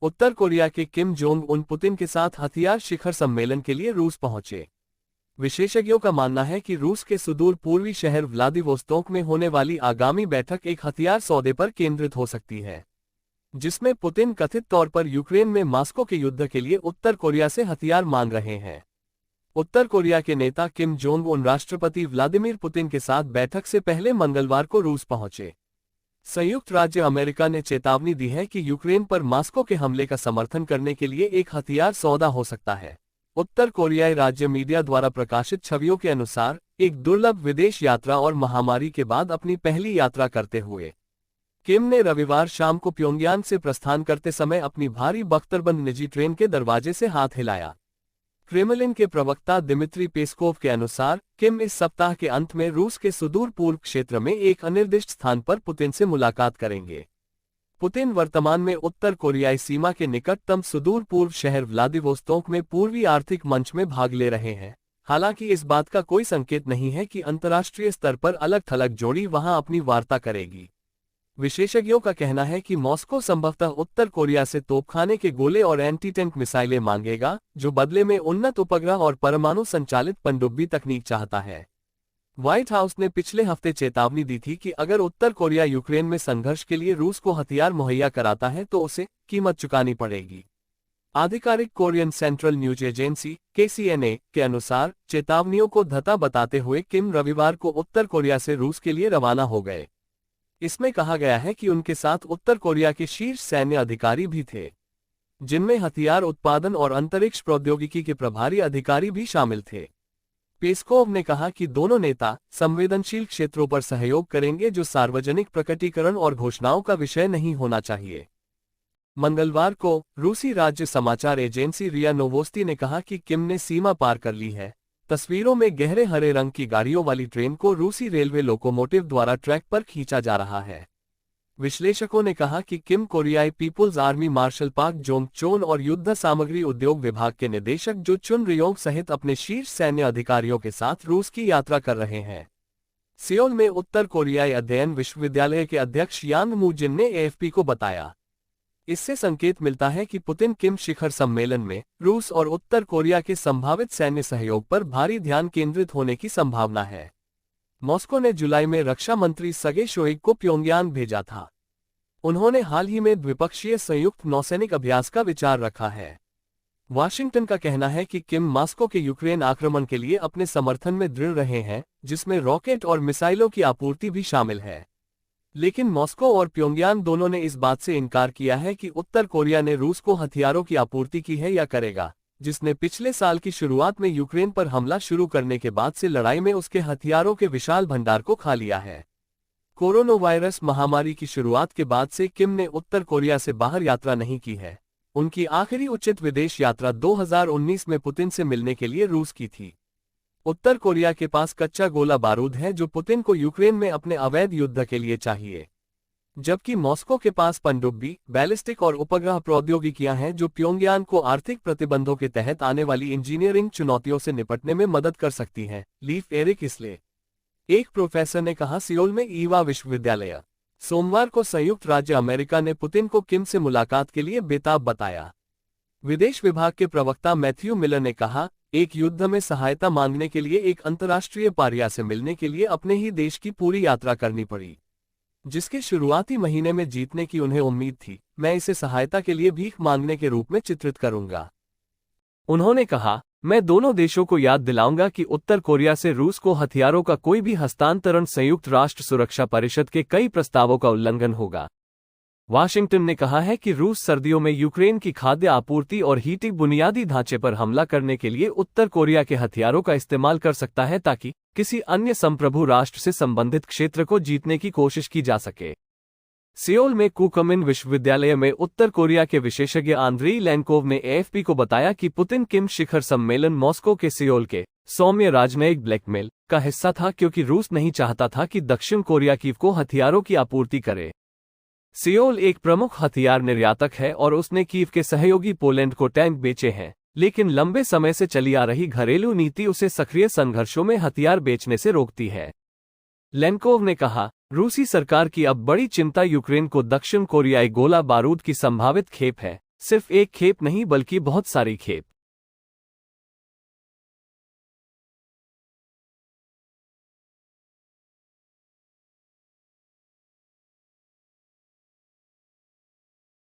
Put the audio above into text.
उत्तर Korea के Kim Jong Un Putin के साथ हथियार शिखर सम्मेलन के लिए रूस पहुंचे। विशेषज्ञों का मानना है कि रूस के सुदूर पूर्वी शहर व्लादिवोस्तोक में होने वाली आगामी बैठक एक हथियार सौदे पर केंद्रित हो सकती है, जिसमें पुतिन कथित तौर पर यूक्रेन में मॉस्को के युद्ध के लिए उत्तर कोरिया से हथियार मांग रहे हैं। उत्तर कोरिया के नेता किम जोंग उन राष्ट्रपति व्लादिमीर पुतिन के साथ बैठक से पहले मंगलवार को रूस पहुंचे। संयुक्त राज्य अमेरिका ने चेतावनी दी है कि यूक्रेन पर मॉस्को के हमले का समर्थन करने के लिए एक हथियार सौदा हो सकता है। उत्तर कोरियाई राज्य मीडिया द्वारा प्रकाशित छवियों के अनुसार एक दुर्लभ विदेश यात्रा और महामारी के बाद अपनी पहली यात्रा करते हुए किम ने रविवार शाम को प्योंगयांग से प्रस्थान करते समय अपनी भारी बख्तरबंद निजी ट्रेन के दरवाजे से हाथ हिलाया। क्रेमलिन के प्रवक्ता दिमित्री पेस्कोव के अनुसार किम इस सप्ताह के अंत में रूस के सुदूर पूर्व क्षेत्र में एक अनिर्दिष्ट स्थान पर पुतिन से मुलाकात करेंगे। पुतिन वर्तमान में उत्तर कोरियाई सीमा के निकटतम सुदूर पूर्व शहर व्लादिवोस्तोक में पूर्वी आर्थिक मंच में भाग ले रहे हैं। हालांकि इस बात का कोई संकेत नहीं है कि अंतर्राष्ट्रीय स्तर पर अलग थलग जोड़ी वहां अपनी वार्ता करेगी। विशेषज्ञों का कहना है कि मॉस्को संभवतः उत्तर कोरिया से तोपखाने के गोले और एंटी टैंक मिसाइलें मांगेगा, जो बदले में उन्नत उपग्रह और परमाणु संचालित पनडुब्बी तकनीक चाहता है। व्हाइट हाउस ने पिछले हफ्ते चेतावनी दी थी कि अगर उत्तर कोरिया यूक्रेन में संघर्ष के लिए रूस को हथियार मुहैया कराता है तो उसे कीमत चुकानी पड़ेगी। आधिकारिक Korean central news agency KCNA के अनुसार चेतावनियों को धता बताते हुए किम रविवार को उत्तर कोरिया से रूस के लिए रवाना हो गए। इसमें कहा गया है कि उनके साथ उत्तर कोरिया के शीर्ष सैन्य अधिकारी भी थे, जिनमें हथियार उत्पादन और अंतरिक्ष प्रौद्योगिकी के प्रभारी अधिकारी भी शामिल थे। पेस्कोव ने कहा कि दोनों नेता संवेदनशील क्षेत्रों पर सहयोग करेंगे जो सार्वजनिक प्रकटीकरण और घोषणाओं का विषय नहीं होना चाहिए। मंगलवार को रूसी राज्य समाचार एजेंसी रिया नोवोस्ती ने कहा कि किम ने सीमा पार कर ली है। तस्वीरों में गहरे हरे रंग की गाड़ियों वाली ट्रेन को रूसी रेलवे लोकोमोटिव द्वारा ट्रैक पर खींचा जा रहा है। विश्लेषकों ने कहा कि किम कोरियाई पीपुल्स आर्मी मार्शल पाक जोंग चोन और युद्ध सामग्री उद्योग विभाग के निदेशक जो चुन रियोंग सहित अपने शीर्ष सैन्य अधिकारियों के साथ रूस की यात्रा कर रहे हैं। सियोल में उत्तर कोरियाई अध्ययन विश्वविद्यालय के अध्यक्ष यांग मू जिन ने AFP को बताया। इससे संकेत मिलता है कि पुतिन किम शिखर सम्मेलन में रूस और उत्तर कोरिया के संभावित सैन्य सहयोग पर भारी ध्यान केंद्रित होने की संभावना है। मॉस्को ने जुलाई में रक्षा मंत्री सर्गेई शोइगु को प्योंगयांग भेजा था। उन्होंने हाल ही में द्विपक्षीय संयुक्त नौसैनिक अभ्यास का विचार रखा है। वाशिंगटन का कहना है कि किम मॉस्को के यूक्रेन आक्रमण के लिए अपने समर्थन में दृढ़ रहे हैं, जिसमें रॉकेट और मिसाइलों की आपूर्ति भी शामिल है। लेकिन मॉस्को और प्योंगयांग दोनों ने इस बात से इनकार किया है कि उत्तर कोरिया ने रूस को हथियारों की आपूर्ति की है या करेगा, जिसने पिछले साल की शुरुआत में यूक्रेन पर हमला शुरू करने के बाद से लड़ाई में उसके हथियारों के विशाल भंडार को खा लिया है। कोरोना वायरस महामारी की शुरुआत के बाद से किम ने उत्तर कोरिया से बाहर यात्रा नहीं की है। उनकी आखिरी उचित विदेश यात्रा 2019 में पुतिन से मिलने के लिए रूस की थी। उत्तर कोरिया के पास कच्चा गोला बारूद है जो पुतिन को यूक्रेन में अपने अवैध युद्ध के लिए चाहिए, जबकि मॉस्को के पास पनडुब्बी, बैलिस्टिक और उपग्रह प्रौद्योगिकियां हैं जो प्योंगयांग को आर्थिक प्रतिबंधों के तहत आने वाली इंजीनियरिंग चुनौतियों से निपटने में मदद कर सकती हैं। लीफ एरिक इसले, एक प्रोफेसर ने कहा, सियोल में ईवा विश्वविद्यालय। सोमवार को संयुक्त राज्य अमेरिका ने पुतिन को किम से मुलाकात के लिए बेताब बताया। विदेश विभाग के प्रवक्ता मैथ्यू मिलर ने कहा, एक युद्ध में सहायता मांगने के लिए एक अंतर्राष्ट्रीय पारिया से मिलने के लिए अपने ही देश की पूरी यात्रा करनी पड़ी, जिसके शुरुआती महीने में जीतने की उन्हें उम्मीद थी। मैं इसे सहायता के लिए भीख मांगने के रूप में चित्रित करूंगा। उन्होंने कहा, मैं दोनों देशों को याद दिलाऊंगा कि उत्तर कोरिया से रूस को हथियारों का कोई भी हस्तांतरण संयुक्त राष्ट्र सुरक्षा परिषद के कई प्रस्तावों का उल्लंघन होगा। वाशिंगटन ने कहा है कि रूस सर्दियों में यूक्रेन की खाद्य आपूर्ति और हीटिंग बुनियादी ढांचे पर हमला करने के लिए उत्तर कोरिया के हथियारों का इस्तेमाल कर सकता है ताकि किसी अन्य संप्रभु राष्ट्र से संबंधित क्षेत्र को जीतने की कोशिश की जा सके। सियोल में कुकमिन विश्वविद्यालय में उत्तर कोरिया के विशेषज्ञ आंद्री लेनकोव ने AFP को बताया कि पुतिन किम शिखर सम्मेलन मॉस्को के सियोल के सौम्य राजनयिक ब्लैकमेल का हिस्सा था, क्योंकि रूस नहीं चाहता था कि दक्षिण कोरिया कीव को हथियारों की आपूर्ति करे। सियोल एक प्रमुख हथियार निर्यातक है और उसने कीव के सहयोगी पोलैंड को टैंक बेचे हैं, लेकिन लंबे समय से चली आ रही घरेलू नीति उसे सक्रिय संघर्षों में हथियार बेचने से रोकती है। लेनकोव ने कहा, रूसी सरकार की अब बड़ी चिंता यूक्रेन को दक्षिण कोरियाई गोला बारूद की संभावित खेप है। सिर्फ एक खेप नहीं बल्कि बहुत सारी खेप।